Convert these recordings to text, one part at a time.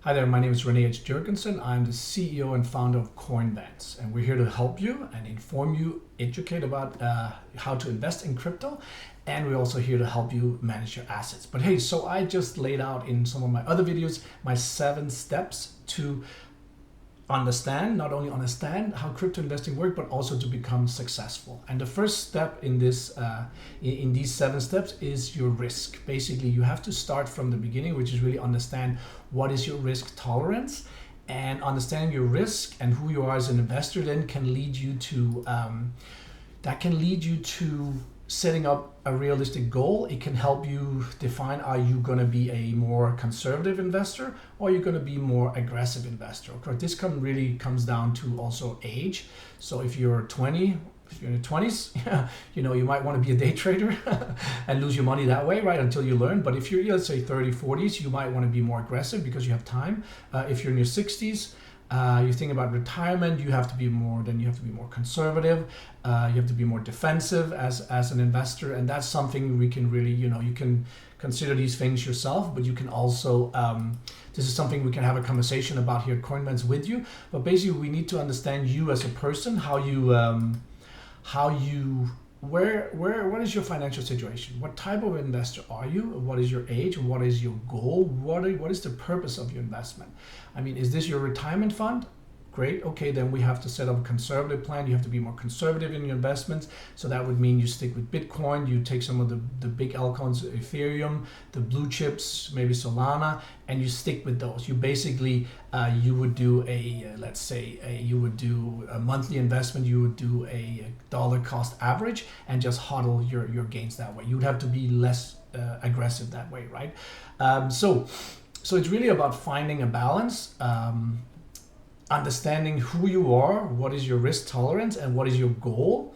Hi there, my name is René H. Jurgensen. I'm the CEO and founder of Coinvents, and we're here to help you and inform you, educate about how to invest in crypto, and we're also here to help you manage your assets. But hey, so I just laid out in some of my other videos my 7 steps to not only understand how crypto investing works, but also to become successful. And the first step in this in these 7 steps is your risk. Basically, you have to start from the beginning, which is really understand what is your risk tolerance, and understanding your risk and who you are as an investor then can lead you to setting up a realistic goal. It can help you define, are you going to be a more conservative investor or are you going to be more aggressive investor? This really comes down to also age. So if you're 20, if you're in your 20s, you might want to be a day trader and lose your money that way, right, until you learn. But if you're, let's say 30, 40s, you might want to be more aggressive because you have time. If you're in your 60s, you think about retirement, you have to be more conservative, you have to be more defensive as an investor, and that's something we can really, you can consider these things yourself, but you can also, this is something we can have a conversation about here at Coinvents with you. But basically we need to understand you as a person, what is your financial situation? What type of investor are you? What is your age? What is your goal? What is the purpose of your investment? I mean, is this your retirement fund? Great. Okay, then we have to set up a conservative plan. You have to be more conservative in your investments. So that would mean you stick with Bitcoin, you take some of the big altcoins, Ethereum, the blue chips, maybe Solana, and you stick with those. You basically, you would do you would do a monthly investment, you would do a dollar cost average and just hodl your gains that way. You would have to be less aggressive that way, right? So it's really about finding a balance, understanding who you are, what is your risk tolerance, and what is your goal.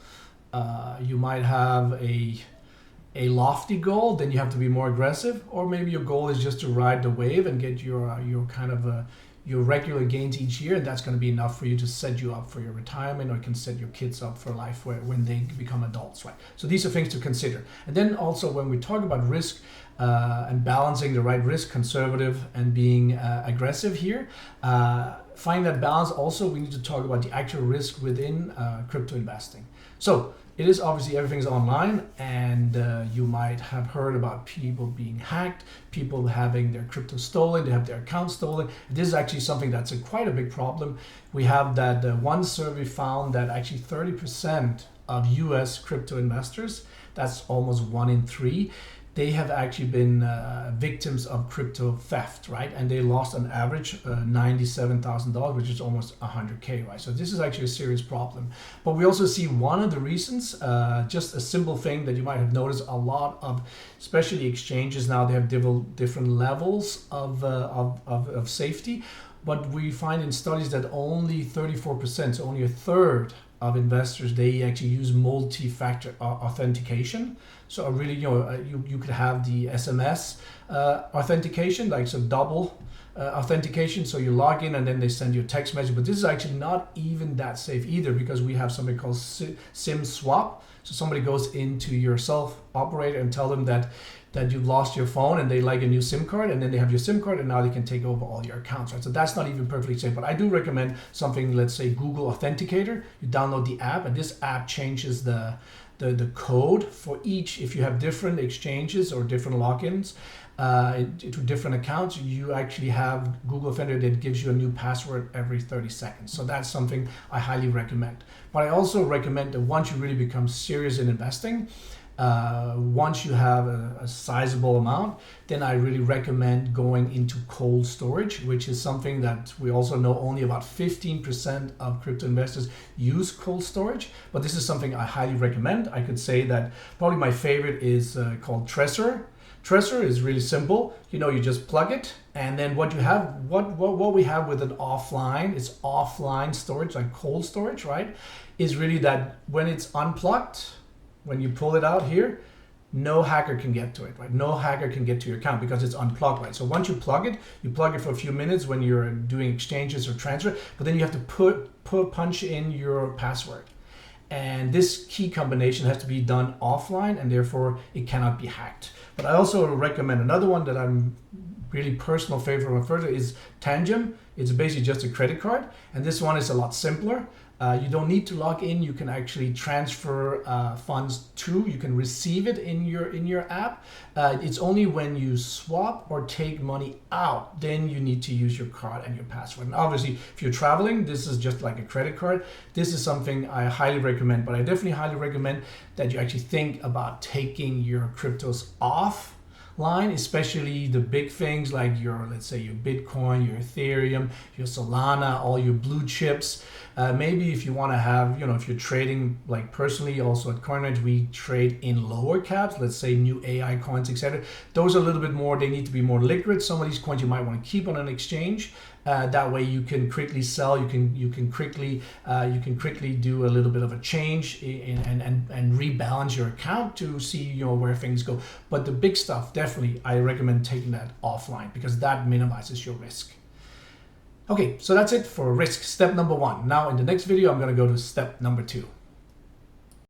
You might have a lofty goal, then you have to be more aggressive, or maybe your goal is just to ride the wave and get your regular gains each year, and that's going to be enough for you to set you up for your retirement, or you can set your kids up for life when they become adults, right? So these are things to consider. And then also when we talk about risk and balancing the right risk, conservative and being aggressive here, find that balance. Also, we need to talk about the actual risk within crypto investing. So it is obviously everything's online, and you might have heard about people being hacked, people having their crypto stolen, they have their account stolen. This is actually something that's quite a big problem. We have that one survey found that actually 30% of US crypto investors, that's almost 1 in 3, they have actually been victims of crypto theft, right? And they lost on average $97,000, which is almost $100K, right? So this is actually a serious problem. But we also see one of the reasons, just a simple thing that you might have noticed, a lot of, especially exchanges now, they have different levels of safety. But we find in studies that only 34%, so only a third of investors, they actually use multi-factor authentication. So really, you could have the SMS authentication, like some double authentication. So you log in and then they send you a text message. But this is actually not even that safe either, because we have something called SIM swap. So somebody goes into your self-operator and tell them that you've lost your phone, and they like a new SIM card, and then they have your SIM card, and now they can take over all your accounts, right? So that's not even perfectly safe. But I do recommend something, let's say Google Authenticator. You download the app, and this app changes the code for each. If you have different exchanges or different logins to different accounts, you actually have Google Authenticator that gives you a new password every 30 seconds. So that's something I highly recommend. But I also recommend that once you really become serious in investing, once you have a sizable amount, then I really recommend going into cold storage, which is something that we also know only about 15% of crypto investors use cold storage. But this is something I highly recommend. I could say that probably my favorite is called Trezor. Trezor is really simple. You just plug it, and then what we have with an offline, it's offline storage, like cold storage, right? Is really that when it's unplugged, when you pull it out here, no hacker can get to it, right? No hacker can get to your account because it's unplugged, right? So once you plug it for a few minutes when you're doing exchanges or transfer, but then you have to punch in your password. And this key combination has to be done offline, and therefore it cannot be hacked. But I also recommend another one that I'm really personal favorite one is Tangem. It's basically just a credit card, and this one is a lot simpler. You don't need to log in. You can actually transfer funds to. You can receive it in your app. It's only when you swap or take money out, then you need to use your card and your password. And obviously, if you're traveling, this is just like a credit card. This is something I highly recommend, but I definitely highly recommend that you actually think about taking your cryptos off line, especially the big things like let's say your Bitcoin, your Ethereum, your Solana, all your blue chips. Maybe if you want to have, if you're trading, like personally also at CoinRange, we trade in lower caps, let's say new AI coins, etc. Those are a little bit more, they need to be more liquid. Some of these coins you might want to keep on an exchange. That way you can quickly sell, you can quickly do a little bit of a change and rebalance your account to see where things go. But the big stuff, definitely I recommend taking that offline because that minimizes your risk. Okay, so that's it for risk step number 1. Now in the next video I'm going to go to step number 2.